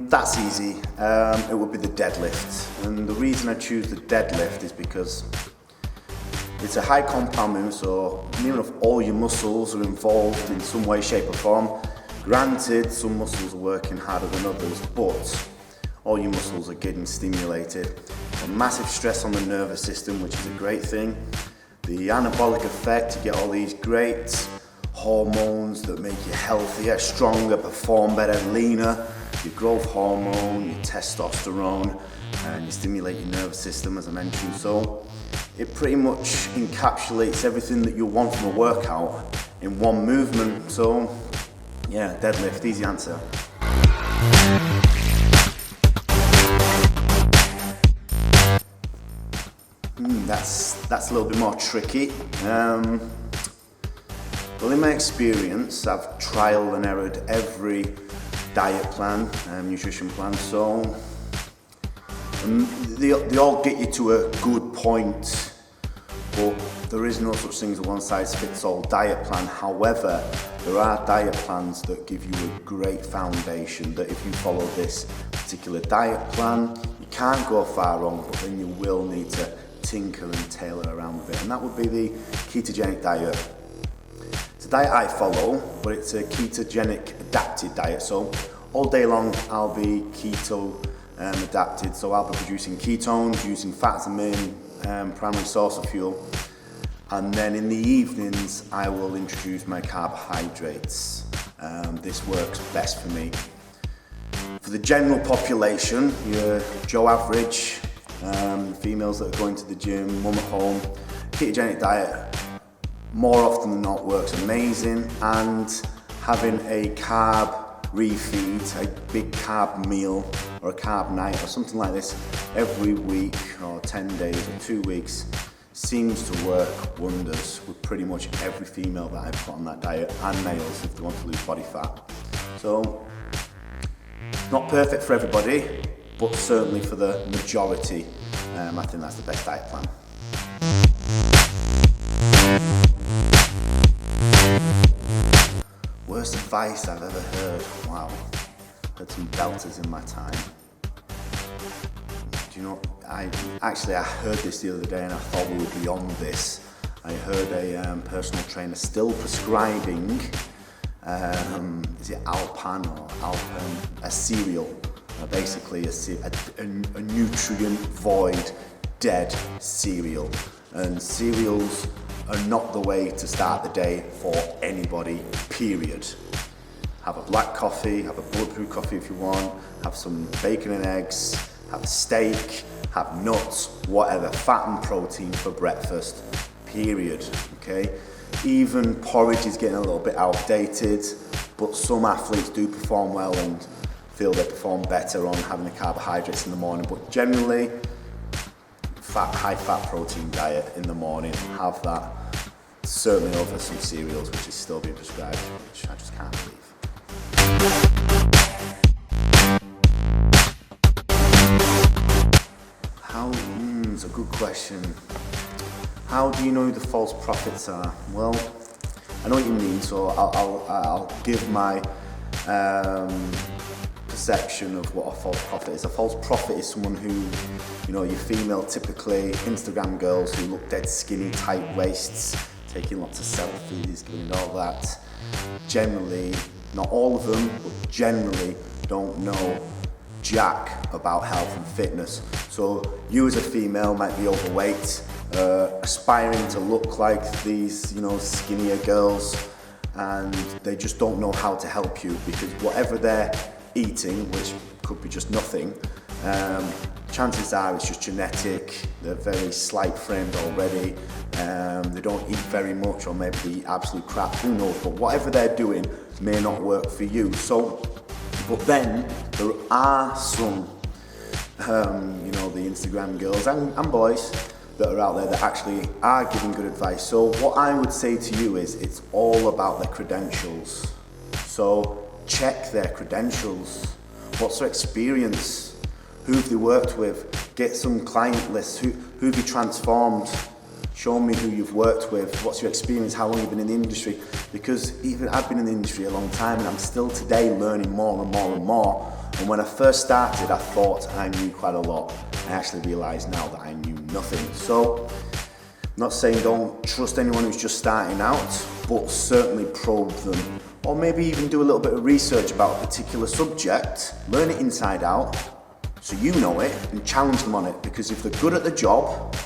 That's easy. It would be the deadlift. And the reason I choose the deadlift is because it's a high compound movement, so even if all your muscles are involved in some way, shape or form, granted some muscles are working harder than others, but all your muscles are getting stimulated. A massive stress on the nervous system, which is a great thing. The anabolic effect, you get all these great hormones that make you healthier, stronger, perform better, leaner. Your growth hormone, your testosterone, and you stimulate your nervous system, as I mentioned. So it pretty much encapsulates everything that you want from a workout in one movement. So yeah, deadlift, easy answer. That's a little bit more tricky. Well, in my experience, I've trial and errored every diet plan, nutrition plan, so they all get you to a good point, but there is no such thing as a one-size-fits-all diet plan. However, there are diet plans that give you a great foundation, that if you follow this particular diet plan, you can't go far wrong, but then you will need to tinker and tailor around with it, and that would be the ketogenic diet. It's a diet I follow, but it's a ketogenic adapted diet, so all day long I'll be keto adapted, so I'll be producing ketones, using fat as the main primary source of fuel, and then in the evenings I will introduce my carbohydrates. This works best for me. For the general population, your Joe average, females that are going to the gym, mum at home, ketogenic diet more often than not works amazing, and having a carb refeed, a big carb meal or a carb night or something like this every week or 10 days or 2 weeks seems to work wonders with pretty much every female that I've put on that diet, and males if they want to lose body fat. So not perfect for everybody, but certainly for the majority, I think that's the best diet plan. Worst advice I've ever heard. Wow, heard some belters in my time. Do you know, I heard this the other day and I thought we were beyond this. I heard a personal trainer still prescribing, is it Alpan or Alpen, a cereal, basically a nutrient void, dead cereal. And cereals are not the way to start the day for anybody, period. Have a black coffee, have a bulletproof coffee if you want, have some bacon and eggs, have a steak, have nuts, whatever, fat and protein for breakfast, period, okay? Even porridge is getting a little bit outdated, but some athletes do perform well and feel they perform better on having the carbohydrates in the morning, but generally, high fat protein diet in the morning, have that, certainly over some cereals, which is still being prescribed, which I just can't believe. It's a good question. How do you know who the false prophets are? Well, I know what you mean, so I'll give my perception of what a false prophet is. A false prophet is someone who, you know, you're female, typically Instagram girls who look dead skinny, tight waists, taking lots of selfies, doing all that. Generally, not all of them, but generally don't know jack about health and fitness. So you as a female might be overweight, aspiring to look like these, you know, skinnier girls, and they just don't know how to help you, because whatever they're eating, which could be just nothing, chances are it's just genetic. They're very slight framed already, they don't eat very much, or maybe they eat absolute crap, who knows, but whatever they're doing may not work for you. So, but then there are some, you know, the Instagram girls and boys that are out there that actually are giving good advice. So what I would say to you is it's all about their credentials. So check their credentials. What's their experience? Who have they worked with? Get some client lists. Who have you transformed? Show me who you've worked with, what's your experience, how long you've been in the industry, because even I've been in the industry a long time and I'm still today learning more and more and more. And when I first started, I thought I knew quite a lot. I actually realise now that I knew nothing. So, I'm not saying don't trust anyone who's just starting out, but certainly probe them. Or maybe even do a little bit of research about a particular subject, learn it inside out, so you know it, and challenge them on it. Because if they're good at the job,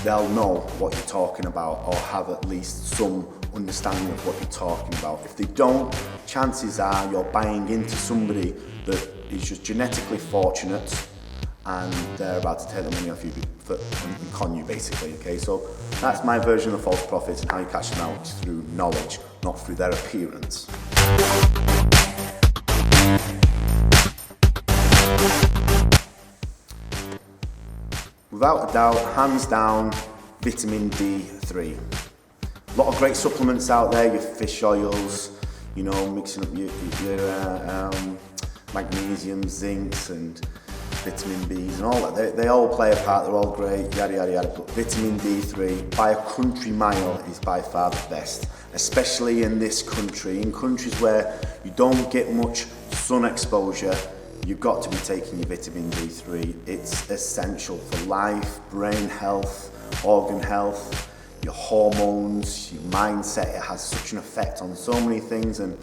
they'll know what you're talking about or have at least some understanding of what you're talking about. If they don't, chances are you're buying into somebody that is just genetically fortunate and they're about to take the money off you and con you basically, okay? So that's my version of false prophets, and how you catch them out is through knowledge, not through their appearance. Without a doubt, hands down, vitamin D3. A lot of great supplements out there, your fish oils, you know, mixing up your magnesium, zincs and vitamin Bs and all that. They all play a part, they're all great, yada yada yada. But vitamin D3, by a country mile, is by far the best. Especially in this country, in countries where you don't get much sun exposure, you've got to be taking your vitamin D3. It's essential for life, brain health, organ health, your hormones, your mindset. It has such an effect on so many things, and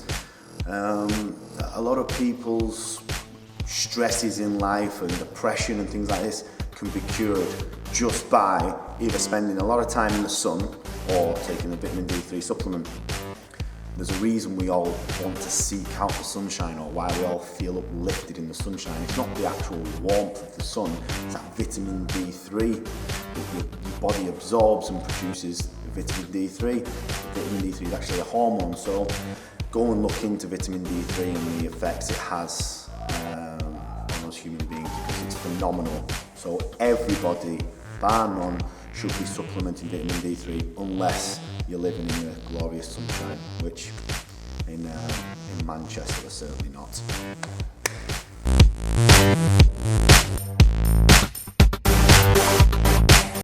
a lot of people's stresses in life and depression and things like this can be cured just by either spending a lot of time in the sun or taking a vitamin D3 supplement. There's a reason we all want to seek out the sunshine, or why we all feel uplifted in the sunshine. It's not the actual warmth of the sun, it's that vitamin D3 that your body absorbs and produces vitamin D3. Vitamin D3 is actually a hormone, so go and look into vitamin D3 and the effects it has on us human beings, because it's phenomenal. So everybody, bar none, should be supplementing vitamin D3 unless you're living in a glorious sunshine, which in Manchester we're certainly not.